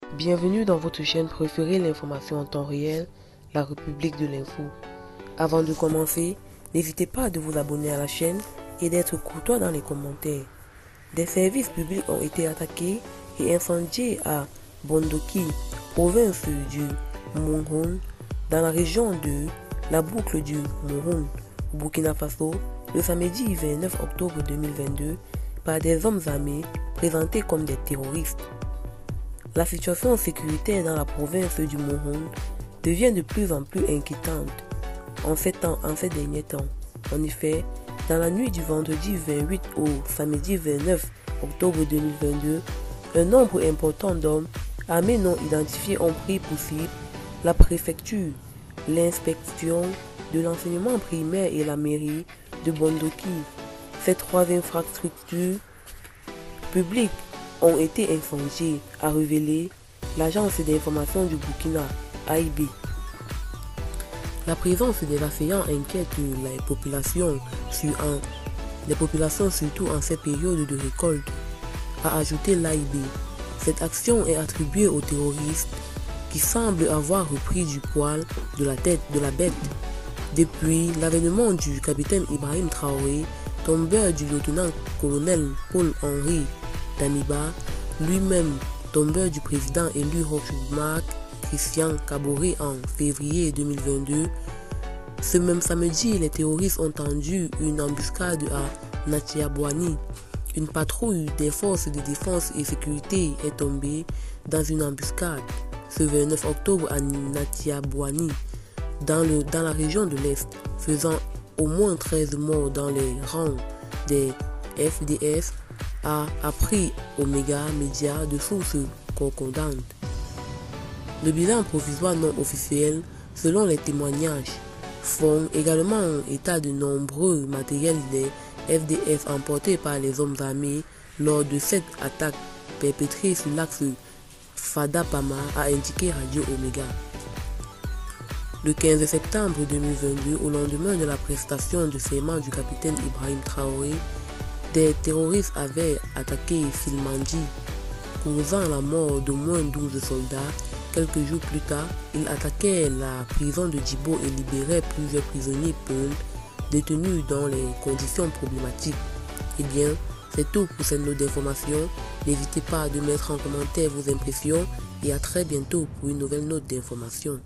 Bienvenue dans votre chaîne préférée, l'information en temps réel, la République de l'info. Avant de commencer, n'hésitez pas à vous abonner à la chaîne et d'être courtois dans les commentaires. Des services publics ont été attaqués et incendiés à Bondoki, province du Mouhoun, dans la région de la boucle du Mouhoun, au Burkina Faso, le samedi 29 octobre 2022, par des hommes armés présentés comme des terroristes. La situation sécuritaire dans la province du Mouhoun devient de plus en plus inquiétante en ces derniers temps. En effet, dans la nuit du vendredi 28 au samedi 29 octobre 2022, un nombre important d'hommes armés non identifiés ont pris pour cible la préfecture, l'inspection de l'enseignement primaire et la mairie de Bondoki. Ces trois infrastructures publiques ont été incendiées, a révélé l'agence d'information du Burkina, AIB. La présence des assaillants inquiète les populations, surtout en ces périodes de récolte, a ajouté l'AIB. Cette action est attribuée aux terroristes qui semblent avoir repris du poil de la tête de la bête. Depuis l'avènement du capitaine Ibrahim Traoré, tombeur du lieutenant-colonel Paul-Henri Daniba, lui-même tombeur du président élu Roch-Marc Christian Kaboré en février 2022, ce même samedi, les terroristes ont tendu une embuscade à Natiabouani. Une patrouille des forces de défense et sécurité est tombée dans une embuscade ce 29 octobre à Natiabouani, dans la région de l'Est, faisant au moins 13 morts dans les rangs des FDS, a appris Omega Media de sources concordantes. Le bilan provisoire non officiel, selon les témoignages, font également état de nombreux matériels des FDS emportés par les hommes armés lors de cette attaque perpétrée sur l'axe Fada-Pama, a indiqué Radio Omega. Le 15 septembre 2022, au lendemain de la prestation de serment du capitaine Ibrahim Traoré, des terroristes avaient attaqué Silmandji, causant la mort d'au moins 12 soldats. Quelques jours plus tard, ils attaquaient la prison de Djibo et libéraient plusieurs prisonniers peuls détenus dans les conditions problématiques. Eh bien, c'est tout pour cette note d'information. N'hésitez pas à mettre en commentaire vos impressions et à très bientôt pour une nouvelle note d'information.